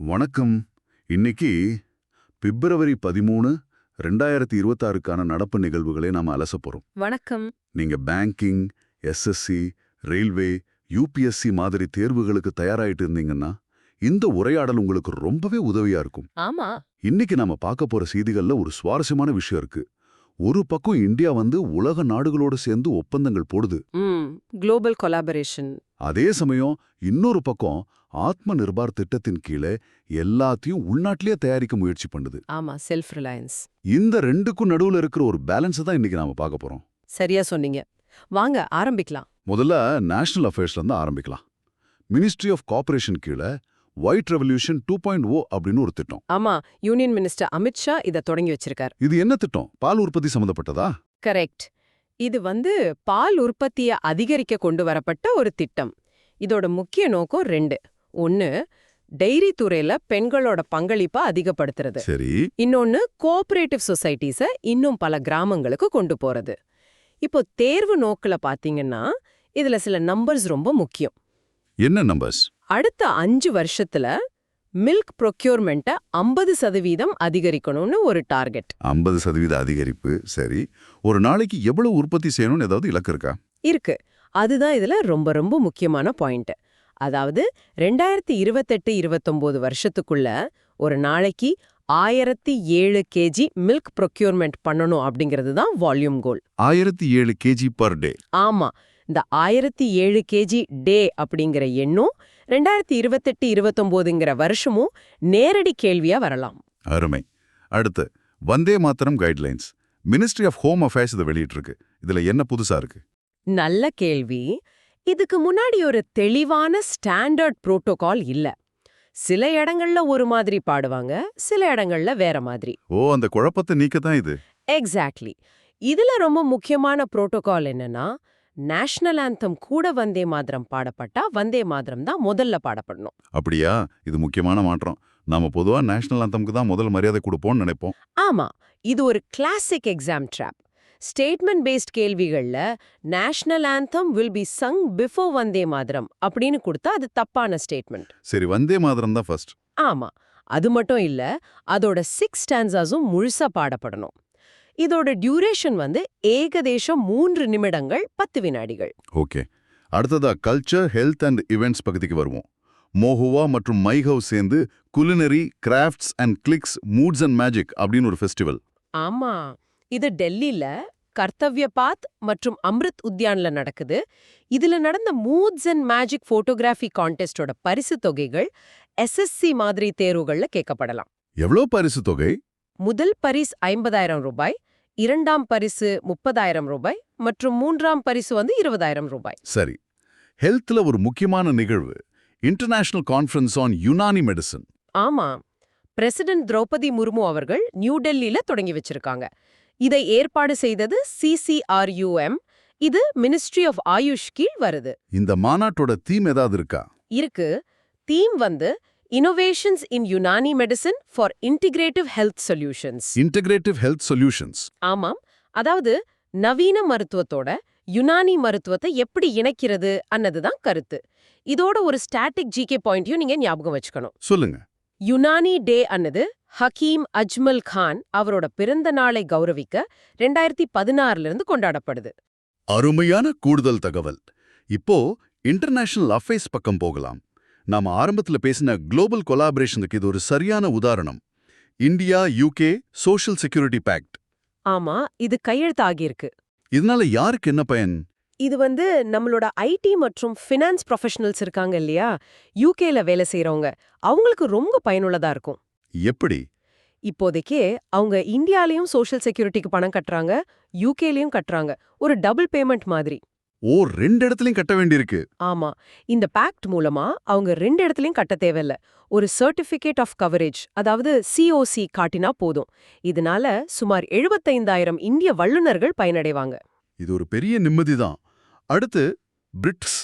வணக்கம். இன்னைக்கு பிப்ரவரி 13, 2026க்கான நடப்பு நிகழ்வுகளை நாம அலசப் போறோம். வணக்கம். நீங்க பேங்கிங், எஸ்எஸ்சி, ரயில்வே, யூபிஎஸ்சி மாதிரி தேர்வுகளுக்கு தயாராயிட்டு இருந்தீங்கன்னா இந்த உரையாடல் உங்களுக்கு ரொம்பவே உதவியா இருக்கும். ஆமா. இன்னைக்கு நாம பார்க்க போற செய்திகள்ல ஒரு சுவாரஸ்யமான விஷயம் இருக்கு. ஒரு பக்கம் இந்தியா உலக நாடுகளோட சேர்ந்து ஒப்பந்தங்கள் போடுது. Global collaboration. அதே சமயம் இன்னொரு பக்கம் ஆத்ம நிர்பார் திட்டத்தின் கீழே எல்லாத்தையும் உள்நாட்டிலேயே தயாரிக்க முயற்சி பண்ணுது. ஆமா, செல்ஃப் ரிலையன்ஸ். இந்த ரெண்டுக்கும் நடுவுல இருக்கிற ஒரு பேலன்ஸ் தான் இன்னைக்கு நாம பார்க்க போறோம். சரியா சொன்னீங்க. வாங்க ஆரம்பிக்கலாம். முதல்ல நேஷனல் அஃபேர்ஸ்ல இருந்து ஆரம்பிக்கலாம். மினிஸ்ட்ரி ஆஃப் கார்ப்பரேஷன் கீழே ஒயிட் ரெவல்யூஷன் 2.0 அப்படின்னு ஒரு திட்டம். ஆமா, யூனியன் மினிஸ்டர் அமித்ஷா இத தொடங்கி வச்சிருக்கார். இது என்ன திட்டம்? பால் உற்பத்தி சம்பந்தப்பட்டதா? கரெக்ட். இது பால் உற்பத்தியை அதிகரிக்க கொண்டு வரப்பட்ட ஒரு திட்டம். இதோட முக்கிய நோக்கம் 2. ஒன்னு, டெய்ரி துறையில பெண்களோட பங்களிப்பை அதிகப்படுத்துறது. சரி. இன்னொன்னு, கோஆபரேட்டிவ் சொசைட்டிஸ இன்னும் பல கிராமங்களுக்கு கொண்டு போறது. இப்போ தேர்வு நோக்குல பாத்தீங்கன்னா இதுல சில நம்பர்ஸ் ரொம்ப முக்கியம். என்ன நம்பர்ஸ்? அடுத்த 5 வருஷத்துல மில்க் ப்ரொக்யூர்மெண்ட்டை 50% அதிகரிக்கணும்னு ஒரு டார்கெட். 50% அதிகரிப்பு. சரி. ஒரு நாளைக்கு எவ்வளவு உற்பத்தி செய்யணும்னு ஏதாவது இலக்கு இருக்கா? இருக்கு. அதுதான் இதுல ரொம்ப ரொம்ப முக்கியமான பாயிண்ட். அதாவது 2028-29 வருஷத்துக்குள்ள ஒரு நாளைக்கு 1007 கேஜி மில்க் ப்ரொக்யூர்மெண்ட் பண்ணணும் அப்படிங்கிறது தான் வால்யூம் கோல். 1007 கேஜி பர் டே. ஆமா. இந்த 1007 கேஜி டே அப்படிங்கிற எண்ணும் 2028-29ங்கிற வருஷமும் நேரடி கேள்வியா வரலாம். அருமை. அடுத்து Vande Mataram guidelines. Ministry of home affairs இதை வெளியிட்டிருக்கு. இதுல என்ன புதுசா இருக்கு? நல்ல கேள்வி. இதுக்கு முன்னாடி ஒரு தெளிவான ஸ்டாண்டர்ட் புரோட்டோகால் இல்ல. சில இடங்கள்ல ஒரு மாதிரி பாடுவாங்க, சில இடங்கள்ல வேற மாதிரி. ஓ, அந்த குழப்பத்தை நீக்கத்தான் இது. எக்ஸாக்ட்லி. இதுல ரொம்ப முக்கியமான புரோட்டோகால் என்னன்னா, நேஷனல் ஆந்தம் கூட வந்தே மாதரம் பாடப்பட்டா வந்தே மாதரம் தான் முதல்ல பாடப்படணும். அப்படியா? இது முக்கியமான மாற்றம். நாம பொதுவா நேஷனல் ஆந்தம்க்கு தான் முதல் மரியாதை கொடுப்போம்னு நினைப்போம். ஆமா, இது ஒரு classic exam trap. Statement based கேள்விகள்ல national anthem will be sung before Vande Mataram அப்படின்னு கொடுத்தா அது தப்பான ஸ்டேட்மெண்ட். சரி, வந்தே மாதரம் தான் ஃபர்ஸ்ட். ஆமா, அது மட்டும் இல்ல, அதோட 6 ஸ்டான்ஸாஸும் முழுசா பாடப்படணும். இதோட டியூரேஷன் ஏகதேசம் 3 நிமிடங்கள் 10 வினாடிகள். ஓகே. அடுத்ததா கல்ச்சர், ஹெல்த் அண்ட் இவெண்ட்ஸ் பகுதிக்கு வருவோம். மோஹுவா மற்றும் மைஹவ் சேர்ந்து culinary, crafts and clicks, modes and magic அப்படின்னு ஒரு ஃபெஸ்டிவல். ஆமா, இது டெல்லியில கர்த்தவ்ய பாத் மற்றும் அம்ருத் உத்யான்ல நடக்குது. இதுல நடந்த மூட்ஸ் அண்ட் மேஜிக் போட்டோகிராஃபி கான்டெஸ்டோட பரிசு தொகைகள் எஸ்எஸ்சி மாதிரி தேர்வுகள்ல கேட்கப்படலாம். எவ்வளோ பரிசு தொகை? முதல் பரிசு 50,000 ரூபாய், 2ஆம் பரிசு 30,000 ரூபாய் மற்றும் 3ஆம் பரிசு 20,000 ரூபாய். சரி. ஹெல்த்ல ஒரு முக்கியமான நிகழ்வு, international conference on Unani medicine. ஆமா, பிரசிடென்ட் திரௌபதி முர்மு அவர்கள் நியூ டெல்லியில தொடங்கி வச்சிருக்காங்க. இதை ஏற்பாடு செய்தது CCRUM. இது மினிஸ்ட்ரி ஆஃப் ஆயுஷ் கீழ் வருது. இந்த மாநாட்டோட தீம் ஏதாவது இருக்கா? இருக்கு. Theme innovations in Unani medicine for integrative health solutions. Integrative health solutions. ஆமாம், அதாவது நவீன மருத்துவத்தோட யுனானி மருத்துவத்தை எப்படி இணைக்கிறது அன்னதுதான் கருத்து. இதோட ஒரு ஸ்டாட்டிக் ஜிகே பாயிண்டையும் நீங்க ஞாபகம் வச்சுக்கணும். சொல்லுங்க. யுனானி டே அன்னது ஹக்கீம் அஜ்மல் கான் அவரோட பிறந்த நாளை கௌரவிக்க 2016 இருந்து கொண்டாடப்படுது. அருமையான கூடுதல் தகவல். இப்போ இன்டர்நேஷனல் அஃபேர்ஸ் பக்கம் போகலாம். நாம ஆரம்பத்துல பேசின குளோபல் கொலாபரேஷனுக்கு இது ஒரு சரியான உதாரணம். India UK social security pact. ஆமா, இது கையெழுத்தாகியிருக்கு. இதனால யாருக்கு என்ன பயன்? இது நம்மளோட ஐடி மற்றும் ஃபினான்ஸ் ப்ரொஃபஷனல்ஸ் இருக்காங்க இல்லையா, யூகேல வேலை செய்யறவங்க, அவங்களுக்கு ரொம்ப பயனுள்ளதா இருக்கும். எப்படி? இப்போதைக்கே அவங்க இந்தியாலயும் சோஷியல் செக்யூரிட்டிக்கு பணம் கட்டுறாங்க, யூகேலயும் கட்டுறாங்க. ஒரு டபுள் பேமெண்ட் மாதிரி. ஓ, 2 இடத்துலயும் கட்ட வேண்டியிருக்கு. ஆமா, இந்த பேக்ட் மூலமா அவங்க 2 இடத்துலயும் கட்ட தேவையில்ல. ஒரு சர்டிபிகேட் ஆஃப் கவரேஜ், அதாவது COC காட்டினா போதும். இதனால சுமார் 75,000 இந்திய வல்லுநர்கள் பயனடைவாங்க. இது ஒரு பெரிய நிம்மதிதான். அடுத்து BRICS.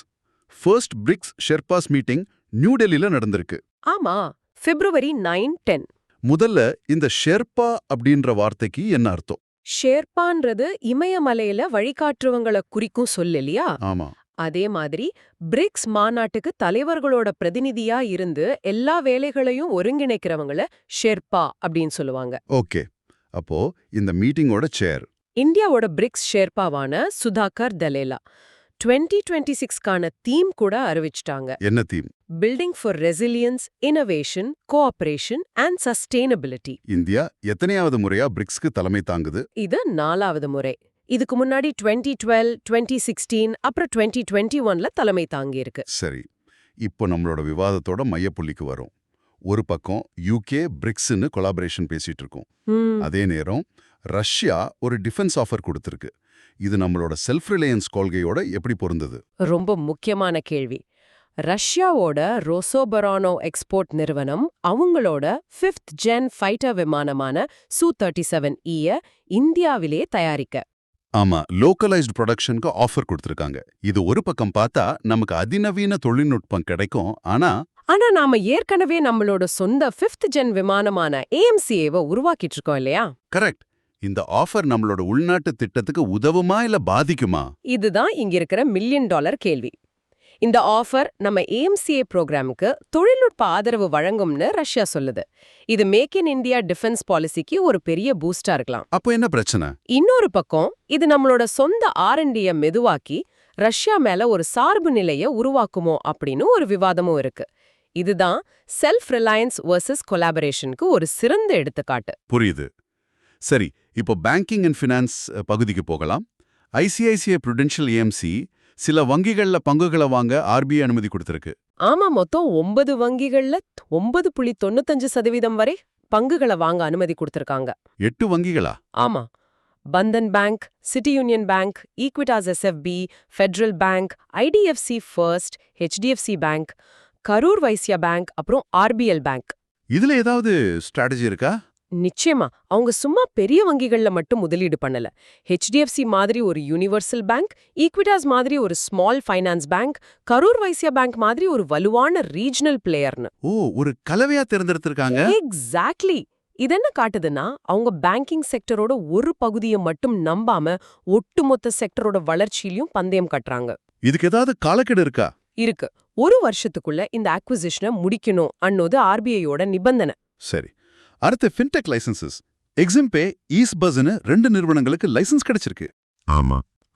First BRICS sherpas meeting new டெல்லியில நடந்திருக்கு. ஆமா, February 9-10. முதல்ல இந்த ஷெர்பா அப்படின்ற வார்த்தைக்கு என்ன அர்த்தம்? ஷேர்பான்றது இமயமலையில வழிகாட்டுறவங்களை குறிக்கும் சொல் இல்லையா? ஆமா. அதே மாதிரி பிரிக்ஸ் மாநாட்டுக்கு தலைவர்களோட பிரதிநிதியா இருந்து எல்லா வேலைகளையும் ஒருங்கிணைக்கிறவங்கள ஷெர்பா அப்படின்னு சொல்லுவாங்க. ஓகே, அப்போ இந்த மீட்டிங்கோட சேர் இந்தியாவோட பிரிக்ஸ் ஷெர்பாவான சுதாகர் தலேலா 2026க்கான தீம் கூட அறிவிச்சிட்டாங்க. என்ன theme? Building for resilience, innovation, cooperation and sustainability. India எத்தனையாவது முறையா பிரிக்ஸ்க்கு தலைமை தாங்குது? இது 4வது முறை. இதுக்கு முன்னாடி 2012, 2016 அப்புறம் 2021ல தலைமை தாங்கியிருக்கு. சரி, இப்போ நம்மளோட விவாதத்தோட மையப்புள்ளிக்கு வரும். ஒரு பக்கம் யூகே பிரிக்ஸ்னு கொலாபரேஷன் பேசிட்டு இருக்கோம். அதே நேரம் ரஷ்யா ஒரு டிஃபென்ஸ் ஆஃபர் கொடுத்திருக்கு. இது நம்மளோட செல்ஃப் ரிலையன்ஸ் கொள்கையோட எப்படி பொருந்தது? ரொம்ப முக்கியமான கேள்வி. ரஷ்யாவோட ரோசோபரானோ எக்ஸ்போர்ட் நிறுவனம் அவங்களோட 5th ஜென் ஃபைட்டர் விமானமான Su-37E இந்தியாவிலே தயாரிக்க ஆமா, லோக்கலைஸ்டு ப்ரொடக்ஷனுக்கு ஆஃபர் கொடுத்திருக்காங்க. இது ஒரு பக்கம் பார்த்தா நமக்கு அதிநவீன தொழில்நுட்பம் கிடைக்கும். ஆனா நாம ஏற்கனவே நம்மளோட சொந்த 5th ஜென் விமானமான AMCA-வை உருவாக்கிட்டு இருக்கோம் இல்லையா? கரெக்ட். இந்த ஆஃபர் நம்மளோட உள்நாட்டு திட்டத்துக்கு உதவுமா இல்ல பாதிக்குமா? இதுதான் இங்க இருக்கிற $1 மில்லியன் கேள்வி. இந்த ஆஃபர் நம்ம AMCA ப்ரோக்ராமுக்கு தொழில்நுட்ப ஆதரவு வழங்கும்னு ரஷ்யா சொல்லுது. இது மேக் இன் இந்தியா டிஃபென்ஸ் பாலிசிக்கு ஒரு பெரிய பூஸ்டா இருக்கலாம். அப்போ என்ன பிரச்சனை? இன்னொரு பக்கம் இது நம்மளோட சொந்த R&D-ய மெதுவாக்கி ரஷ்யா மேல ஒரு சார்பு நிலைய உருவாக்குமோ அப்படின்னு ஒரு விவாதமும் இருக்கு. இதுதான் செல்ஃப் ரிலையன்ஸ் வர்சஸ் கொலாபரேஷனுக்கு ஒரு சிறந்த எடுத்துக்காட்டு. புரியுது. சரி, இப்போ பேங்கிங் அண்ட் ஃபினான்ஸ் பகுதிக்கு போகலாம். ICICI Prudential AMC சில வங்கிகள்ல பங்குகளை வாங்க RBI அனுமதி கொடுத்திருக்கு. ஆமா, மொத்தம் 9 வங்கிகள்ல 9.95% வரை பங்குகளை வாங்க அனுமதி கொடுத்திருக்காங்க. 8 வங்கிகளா? ஆமா, Bandhan bank, city union bank, Equitas SFB, federal bank, IDFC first, HDFC bank, Karur Vysya bank, அப்புறம் RBL பேங்க். இதுல ஏதாவது ஸ்ட்ராட்டஜி இருக்கா? நிச்சயமா, அவங்க சும்மா பெரிய வங்கிகள்ல மட்டும் முதலீடு பண்ணல. HDFC மாதிரி ஒரு யூனிவர்சல் பேங்க், ஈக்விட்டாஸ் மாதிரி ஒரு small finance bank, Karur Vysya bank மாதிரி ஒரு வலுவான ரீஜனல் பிளேயர்னு. ஓ, ஒரு கலவையா தேர்ந்தெடுத்திருக்காங்க. எக்ஸாக்ட்லி. இதென்ன காட்டுதுன்னா அவங்க பேங்கிங் செக்டரோட ஒரு பகுதியை மட்டும் நம்பாம ஒட்டுமொத்த செக்டரோட வளர்ச்சியிலையும் பந்தயம் கட்டுறாங்க. இதுக்கு ஏதாவது காலக்கெடு இருக்கா? இருக்கு. 1 வருஷத்துக்குள்ள இந்த அக்விசிஷனை முடிக்கணும் அன்னோது RBI-யோட நிபந்தனை. சரி, அடுத்து ஃபின்டெக் லைசன்சஸ். எக்ஸிம்பே, ஈஸ்பஸ்னு 2 நிறுவனங்களுக்கு லைசன்ஸ் கிடைச்சிருக்கு.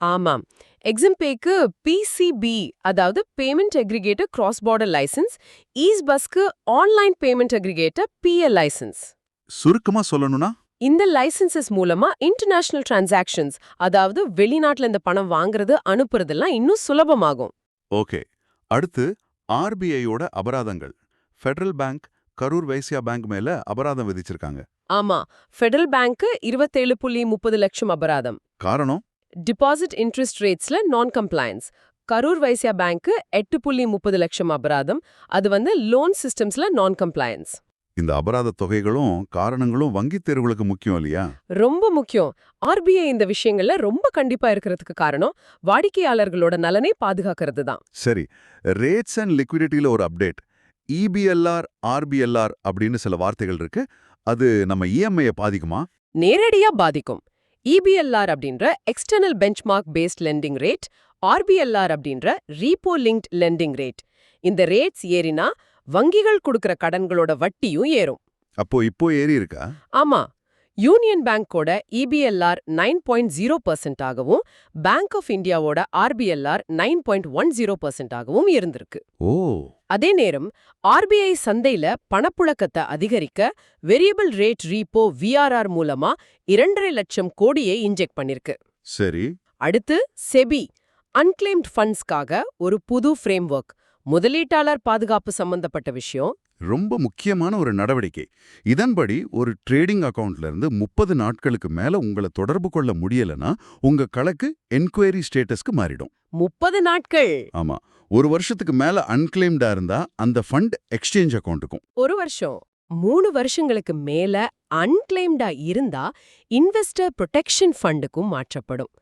ஆமாம், எக்ஸிம்பேக்கு PCB அதாவது payment aggregator cross border licence, ஈஸ்பஸ்க்கு online payment aggregator PL licence. சுருக்கமா சொல்லணும்னா இந்த லைசன்சஸ் மூலமா இன்டர்நேஷனல் டிரான்சாக்ஷன்ஸ், அதாவது வெளிநாட்டுல இந்த பணம் வாங்குறது அனுப்புறதெல்லாம் இன்னும் சுலபமாகும். ஓகே, அடுத்து RBI-யோட அபராதங்கள். Federal Bank, Karur Vysya Bank மேல அபராதம் விதிச்சிருக்காங்க. ஆமா, ஃபெடரல் பேங்க்கு 27.30 லட்சம் அபராதம். காரணம்? டிபாசிட் இன்ட்ரெஸ்ட் ரேட்ஸ்ல நான் கம்ப்ளையன்ஸ். கரூர் வைஸ்யா பேங்க்கு 8.30 லட்சம் அபராதம். அது லோன் சிஸ்டம்ஸ்ல நான் கம்ப்ளையன்ஸ். இந்த அபராத தொகைகளும் காரணங்களும் வங்கி தேர்வுகளுக்கு முக்கியம் இல்லையா? ரொம்ப முக்கியம். RBI இந்த விஷயங்கள்ல ரொம்ப கண்டிப்பா இருக்கிறதுக்கு காரணம் வாடிக்கையாளர்களோட நலனை பாதுகாக்கிறது தான். சரி, ரேட்ஸ் அண்ட் லிக்விடிட்டியில ஒரு அப்டேட். EBLR, RBLR அப்படின்னு சில வார்த்தைகள் இருக்கு. அது நம்ம EMI-ய பாதிக்குமா? நேரடியா பாதிக்கும். EBLR அப்படின்ற external benchmark based lending rate, RBLR அப்படின்ற ரீப்போ லிங்க்ட் லெண்டிங் ரேட். இந்த ரேட்ஸ் ஏறினா வங்கிகள் கொடுக்கிற கடன்களோட வட்டியும் ஏறும். அப்போ இப்போ ஏறி இருக்கா? ஆமா, யூனியன் பேங்கோட EBLR 9.0% ஆகவும் பேங்க் ஆஃப் இந்தியாவோட RBLR 9.10% ஆகவும் இருந்திருக்கு. ஓ, அதே நேரம் RBI சந்தையில பணப்புழக்கத்தை அதிகரிக்க வேரியபிள் ரேட் ரீப்போ VRR மூலமா 2.5 லட்சம் கோடியை இன்ஜெக்ட் பண்ணிருக்கு. சரி, அடுத்து செபி அன்கிளைம்ட் ஃபண்ட்ஸ்க்காக ஒரு புது ஃப்ரேம்வொர்க், முதலீட்டாளர் பாதுகாப்பு சம்பந்தப்பட்ட விஷயம். ரொம்ப முக்கியமான ஒரு நடவடிக்கை. இதன்படி ஒரு ட்ரேடிங் அக்கவுண்ட்ல இருந்து 30 நாட்களுக்கு மேல உங்களை தொடர்பு கொள்ள முடியலனா உங்க கணக்கு என்கொயரி ஸ்டேட்டஸ்க்கு மாறிடும். 30 நாட்கள்? ஆமா, 1 வருஷத்துக்கு மேல அன்கிளைம்டா இருந்தா அந்த ஃபண்ட் எக்ஸ்சேஞ்ச் அக்கவுண்ட்டுக்கும். 1 வருஷம். 3 வருஷங்களுக்கு மேல அன்கிளைம்டா இருந்தா இன்வெஸ்டர் ப்ரொடெக்ஷன் ஃபண்டுக்கும் மாற்றப்படும்.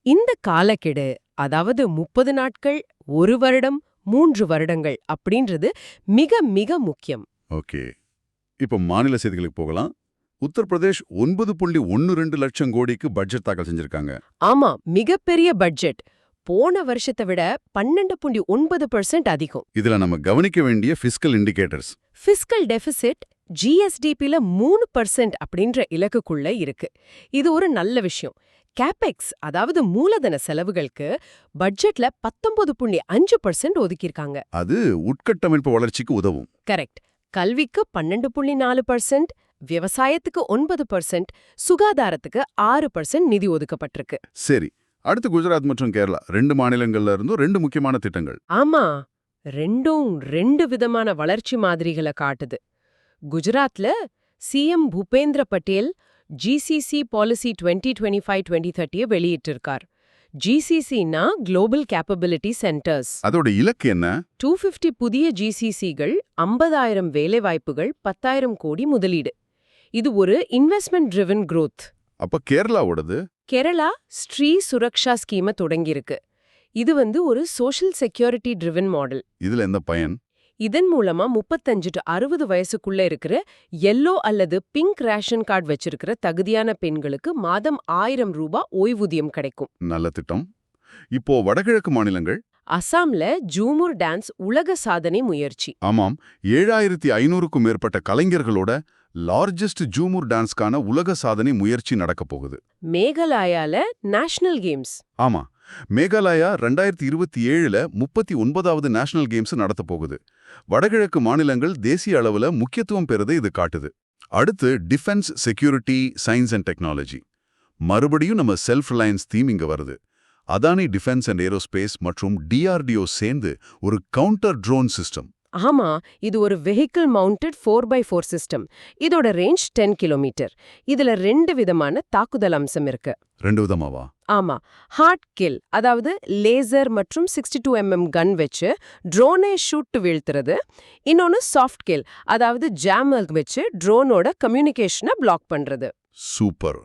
இந்த காலக்கெடு, அதாவது 30 நாட்கள், 1 வருடம், 3 வருடங்கள் அப்படின்றது மிக மிக முக்கியம். ஓகே, இப்போ மாநில செய்திகளுக்கு போகலாம். உத்தரப்பிரதேஷ் 9.12 லட்சம் கோடிக்கு பட்ஜெட் தாக்கல் செஞ்சிருக்காங்க. ஆமா, மிகப்பெரிய பட்ஜெட். போன வருஷத்தை விட 12.9% அதிகம். இதுல நம்ம கவனிக்க வேண்டிய ஃபிஸ்கல் இண்டிகேட்டர்ஸ். ஃபிஸ்கல் டெபிசிட் ஜிஎஸ்டிபில 3% அப்படின்ற இலக்குக்குள்ள இருக்கு. இது ஒரு நல்ல விஷயம். கேபெக்ஸ் அதாவது மூலதன செலவுகளுக்கு பட்ஜெட்ல 19.5% ஒதுக்கியிருக்காங்க. அது உட்கட்டமைப்பு வளர்ச்சிக்கு உதவும். கரெக்ட். கல்விக்கு 12.4%, விவசாயத்துக்கு 9%, சுகாதாரத்துக்கு 6% நிதி ஒதுக்கப்பட்டிருக்கு. சரி, அடுத்து குஜராத் மற்றும் கேரளா 2 மாநிலங்கள்ல இருந்தும் 2 முக்கியமான திட்டங்கள். ஆமா, ரெண்டும் 2 விதமான வளர்ச்சி மாதிரிகளை காட்டுது. குஜராத்ல CM Bhupendra Patel GCC policy 2025-2030 வெளியிட்டிருக்கார். ஜிசிசினா குளோபல் கேப்பபிலிட்டி சென்டர்ஸ். அதோட இலக்கு என்ன? 250 புதிய ஜிசிசிகள், 50,000 வேலைவாய்ப்புகள், 10,000 கோடி முதலீடு. இது ஒரு இன்வெஸ்ட்மெண்ட் ட்ரிவன் growth. அப்ப கேரளாவோடது? கேரளா ஸ்ரீ சுரக்ஷா ஸ்கீமை தொடங்கியிருக்கு. இது ஒரு சோஷியல் செக்யூரிட்டி ட்ரிவன் மாடல். இதுல எந்த பயன்? இதன் மூலமா 35 to 60 வயசுக்குள்ள இருக்கிற எல்லோ அல்லது பிங்க் ரேஷன் கார்டு வச்சிருக்கிற தகுதியான பெண்களுக்கு மாதம் 1000 ரூபாய் ஓய்வூதியம் கிடைக்கும். நல்ல திட்டம். இப்போ வடகிழக்கு மாநிலங்கள். அசாம்ல ஜூமுர் டான்ஸ் உலக சாதனை முயற்சி. ஆமாம், 7500க்கும் மேற்பட்ட கலைஞர்களோட லார்ஜஸ்ட் ஜூமுர் டான்ஸ்க்கான உலக சாதனை முயற்சி நடக்க போகுது. மேகாலயால நேஷனல் கேம்ஸ். ஆமா, மேகாலயா 2027ல 39வது நேஷனல் கேம்ஸ் நடத்த போகுது. வடகிழக்கு மாநிலங்கள் தேசிய அளவுல முக்கியத்துவம் பெறுது இது காட்டுது. அடுத்து defence, security, science and technology. மறுபடியும் நம்ம செல்ஃப் ரிலையன்ஸ் தீம் இங்க வருது. அதானி டிஃபென்ஸ் அண்ட் ஏரோஸ்பேஸ் மற்றும் DRDO சேர்ந்து ஒரு கவுண்டர் ட்ரோன் சிஸ்டம். ஆமா, இது ஒரு வெஹிக்கிள் மவுண்டட் 4x4 சிஸ்டம். இதோட ரேஞ்ச் 10 கிலோமீட்டர். இதுல 2 விதமான தாக்குதல் அம்சம் இருக்கு. 2 விதமாவா? ஆமா, ஹார்ட் கில் அதாவது லேசர் மற்றும் 62mm கன் வச்சு ட்ரோனை ஷூட் வீழ்த்துறது. இன்னொன்னு சாஃப்ட் கில் அதாவது ஜாமர் வச்சு ட்ரோனோட கம்யூனிகேஷனை பிளாக் பண்றது. சூப்பர்.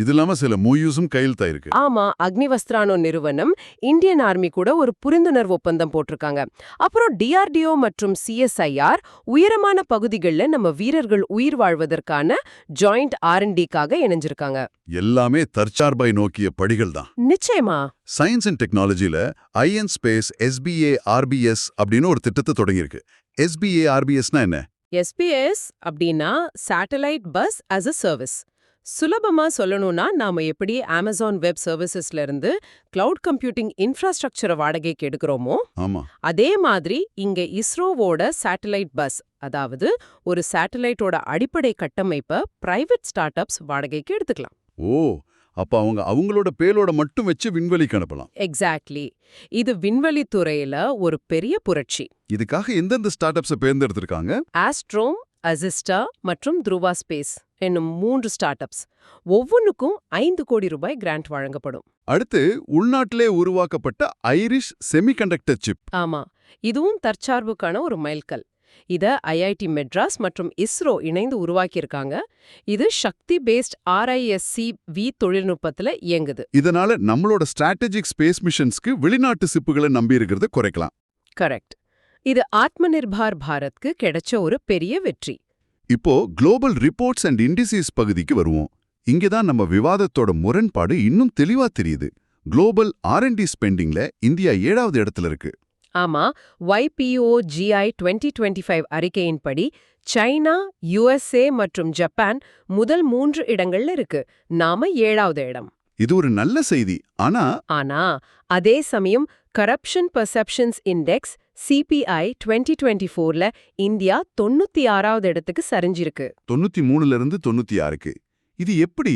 இது இல்லாம சில மூயூஸும் கையெழுத்தாயிருக்கு. ஆமா, அக்னிவஸ்திரானோ நிறுவனம் இந்தியன் ஆர்மி கூட ஒரு புரிந்துணர்வு ஒப்பந்தம் போட்டிருக்காங்க. அப்புறம் DRDO மற்றும் CSIR உயரமான பகுதிகளில் நம்ம வீரர்கள் உயிர் வாழ்வதற்கான ஜாயிண்ட் R&Dக்காக இணைஞ்சிருக்காங்க. எல்லாமே தற்சார்பை நோக்கிய படிகள் தான். நிச்சயமா. சயின்ஸ் அண்ட் டெக்னாலஜில ஐஎன் ஸ்பேஸ் SBA-RBS அப்படின்னு ஒரு திட்டத்தை தொடங்கியிருக்கு. SBA-RBSனா என்ன? SBS அப்படின்னா satellite bus as a service. சுலபமா சொல்லணும்னா நாம எப்படி Amazon வெப் சர்வீசஸ்ல இருந்து கிளவுட் கம்ப்யூட்டிங் இன்ஃப்ராஸ்ட்ரக்சரை வாடகைக்கு எடுக்கிறோமோ, ஆமா, அதே மாதிரி இங்க இஸ்ரோவோட சேட்டலைட் பஸ் அதாவது ஒரு சேட்டலைட்டோட அடிப்படை கட்டமைப்பை பிரைவேட் ஸ்டார்ட் அப்ஸ் வாடகைக்கு எடுத்துக்கலாம். ஓ, அப்ப அவங்களோட பேலோட மட்டும் வச்சு விண்வெளிக்கு அனுப்பலாம். எக்ஸாக்ட்லி. இது விண்வெளி துறையில ஒரு பெரிய புரட்சி. இதுக்காக எந்தெந்த ஸ்டார்ட் அப்ஸை தேர்ந்தெடுத்திருக்காங்க? ஆஸ்ட்ரோம், அசிஸ்டா மற்றும் த்ருவா ஸ்பேஸ் என்னும் 3 ஸ்டார்ட் அப்ஸ். ஒவ்வொன்றுக்கும் 5 கோடி ரூபாய் கிராண்ட் வழங்கப்படும். அடுத்து உள்நாட்டிலே உருவாக்கப்பட்ட ஐரிஷ் செமிகண்டக்டர் சிப். ஆமா, இதுவும் தற்சார்புக்கான ஒரு மைல்கல். இத IIT மெட்ராஸ் மற்றும் இஸ்ரோ இணைந்து உருவாக்கியிருக்காங்க. இது சக்தி பேஸ்ட் RISC-V தொழில்நுட்பத்துல இயங்குது. இதனால நம்மளோட ஸ்ட்ராட்டஜிக் ஸ்பேஸ் மிஷன்ஸ்க்கு வெளிநாட்டு சிப்புகளை நம்பி இருக்கிறத குறைக்கலாம். கரெக்ட். இது ஆத்ம நிர்பார் பாரத்க்கு கிடைச்ச ஒரு பெரிய வெற்றி. இப்போ குளோபல் ரிப்போர்ட்ஸ் அண்ட் இண்டிசஸ் பகுதிக்கு வருவோம். இங்கதான் நம்ம விவாதத்தோட முரண்பாடு இன்னும் தெளிவா தெரியுது. குளோபல் R&D ஸ்பெண்டிங்ல இந்தியா 7வது இடத்துல இருக்கு. ஆமா, YPOGI 2025 அறிக்கையின்படி சைனா, USA மற்றும் ஜப்பான் முதல் 3 இடங்கள்ல இருக்கு. நாம 7வது இடம். இது ஒரு நல்ல செய்தி. ஆனா அதே சமயம் கரப்ஷன் பெர்செப்ஷன்ஸ் இண்டெக்ஸ் CPI 2024ல இந்தியா 96வது இடத்துக்கு சரிஞ்சிருக்கு. 93ல இருந்து 96க்கு. இது எப்படி?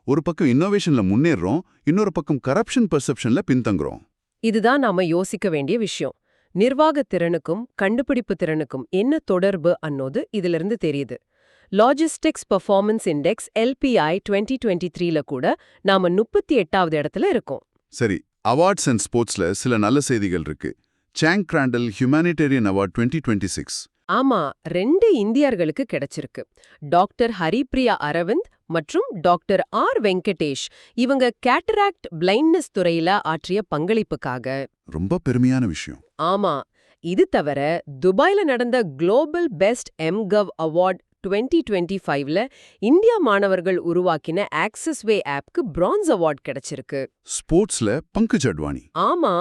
ஒரு பக்கம் இன்னோவேஷன்ல முன்னேறோம், இன்னொரு பக்கம் கரப்ஷன் பெர்செப்ஷன்ல பின்தங்குறோம். இதுதான் நாம யோசிக்க வேண்டிய விஷயம். நிர்வாகத் திறனுக்கும் கண்டுபிடிப்பு திறனுக்கும் என்ன தொடர்பு அன்னோது இதிலிருந்து தெரியுது. லாஜிஸ்டிக்ஸ் பெர்ஃபார்மன்ஸ் இண்டெக்ஸ் LPI 2023ல கூட நாம 38வது இடத்துல இருக்கோம். சரி, அவார்ட்ஸ் அண்ட் ஸ்போர்ட்ஸ்ல சில நல்ல செய்திகள் இருக்கு. சாங் கிராண்டல் ஹியூமனிடேரியன் அவார்ட் 2026. ஆமா, 2 இந்தியர்களுக்கு கிடைச்சிருக்கு. டாக்டர் ஹரிப்ரியா அரவிந்த் மற்றும் டாக்டர் R வெங்கடேஷ். இவங்க கேட்டராக்ட் பிளைண்ட்னஸ் துறையில ஆற்றிய பங்களிப்புக்காக. ரொம்ப பெருமையான விஷயம். ஆமா, இது தவிர துபாயில நடந்த குளோபல் பெஸ்ட் MGov அவார்ட் 2025ல இந்தியா மாணவர்கள் உருவாக்கின ஆக்சஸ் வே ஆப்க்கு பிரான்ஸ் அவார்ட் கிடைச்சிருக்கு. ஸ்போர்ட்ஸ்ல பங்கஜ் அட்வானி. ஆமா,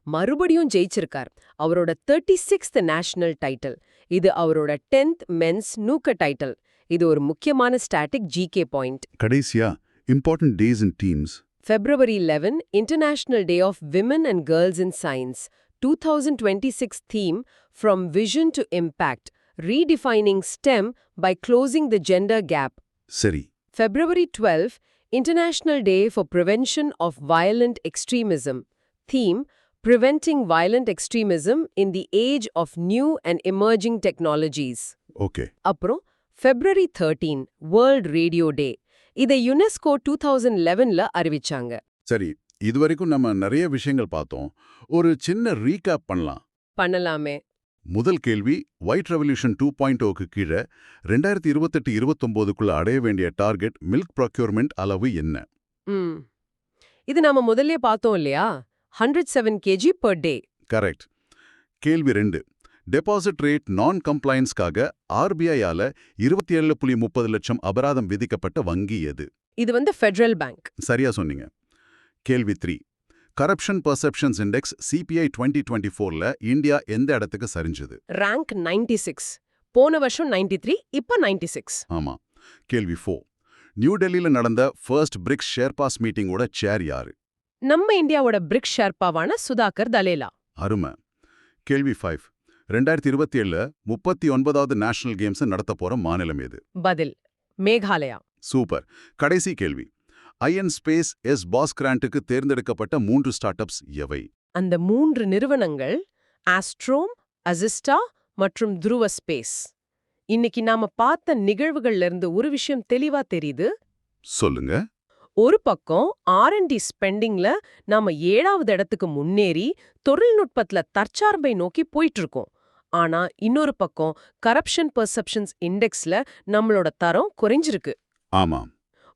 மறுபடியும் ஜெயிச்சிருக்கார். அவரோட 36th நேஷனல் டைட்டில். இது அவரோட 10th மென்ஸ் நூக்க டைட்டில். இது ஒரு முக்கியமான ஸ்டாட்டிக் ஜிகே பாயிண்ட். கடைசியா important days in teams. February 11, International Day of Women and Girls in Science. 2026 theme, From Vision to Impact, Redefining STEM by Closing the Gender Gap. சரி. February 12, International Day for Prevention of Violent Extremism. Theme, Preventing Violent Extremism in the Age of New and Emerging Technologies. Okay. அப்புறம் February 13, World Radio Day. இதை UNESCO 2011ல அறிவிச்சாங்க. சரி, இதுவரைக்கும் நம்ம நிறைய விஷயங்கள் பார்த்தோம். ஒரு சின்ன ரீகேப் பண்ணலாமே. முதல் கேள்வி, ஒயிட் ரெவல்யூஷன் 2.0க்கு கீழே 2028-29க்குள்ள அடைய வேண்டிய டார்கெட் மில்க் ப்ரொக்யூர்மெண்ட் அளவு என்ன? இது நாம முதல்ல பார்த்தோம் இல்லையா? 107 kg per day. கரெக்ட். கேள்வி 2, டெபாசிட் ரேட் நான் கம்ப்ளைன்ஸ்க்காக ஆர்பிஐயால 27.30 லட்சம் அபராதம் விதிக்கப்பட்ட வங்கி எது? இது ஃபெடரல் பேங்க். சரியா சொன்னீங்க. கேள்வி 3, கரப்ஷன் பர்செப்ஷன்ஸ் இண்டெக்ஸ் சிபிஐ 2024ல இந்தியா எந்த இடத்துக்கு சரிஞ்சது? ரேங்க் 96. போன வருஷம் 93, இப்ப 96. ஆமா. கேள்வி 4, நியூ டெல்லியில நடந்த ஃபர்ஸ்ட் பிரிக்ஸ் ஷேர்பாஸ் மீட்டிங்கோட சேர் யாரு? நம்ம இந்தியாவோட பிரிக்ஸ் ஷேர்பாவான சுதாகர் தலேலா. அருமை. கேள்வி 5, 2027ல 39வது நேஷனல் கேம்ஸ் நடத்த போற மாநிலம் எது? பதில் மேகாலயா. சூப்பர். கடைசி கேள்வி, ஐஎன் ஸ்பேஸ் எஸ் பாஸ் கிராண்டுக்கு தேர்ந்தெடுக்கப்பட்ட 3 ஸ்டார்ட் அப்ஸ் எவை? அந்த 3 நிறுவனங்கள் ஆஸ்ட்ரோம், அசிஸ்டா மற்றும் துருவ ஸ்பேஸ். இன்னைக்கு நாம பார்த்த நிகழ்வுகள்ல இருந்து ஒரு விஷயம் தெளிவா தெரியுது. சொல்லுங்க. ஒரு பக்கம் R&D ஸ்பெண்டிங்ல நாம 7வது இடத்துக்கு முன்னேறி தொழில்நுட்பத்துல தற்சார்பை நோக்கி போயிட்டு இருக்கோம். ஆனா இன்னொரு பக்கம் கரப்ஷன் பர்செப்ஷன்ஸ் இண்டெக்ஸ்ல நம்மளோட தரம் குறைஞ்சிருக்கு. ஆமாம்.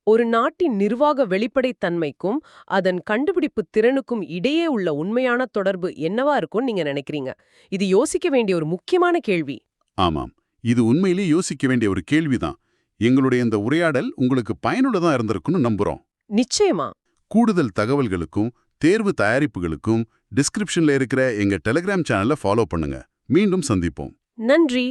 ஒரு நாட்டின் நிர்வாக வெளிப்படைத்தன்மைக்கும் அதன் கண்டுபிடிப்பு திறனுக்கும் இடையே உள்ள உண்மையான தொடர்பு என்னவா இருக்கும்னு நீங்க நினைக்கிறீங்க? இது யோசிக்க வேண்டிய ஒரு முக்கியமான கேள்வி. ஆமாம், இது உண்மையிலேயே யோசிக்க வேண்டிய ஒரு கேள்விதான். எங்களுடைய இந்த உரையாடல் உங்களுக்கு பயனுள்ளதா இருந்திருக்குன்னு நம்புறோம். நிச்சயமா. கூடுதல் தகவல்களுக்கும் தேர்வு தயாரிப்புகளுக்கும் டிஸ்கிரிப்ஷன்ல இருக்கிற எங்க டெலிகிராம் சேனலை ஃபாலோ பண்ணுங்க. மீண்டும் சந்திப்போம். நன்றி.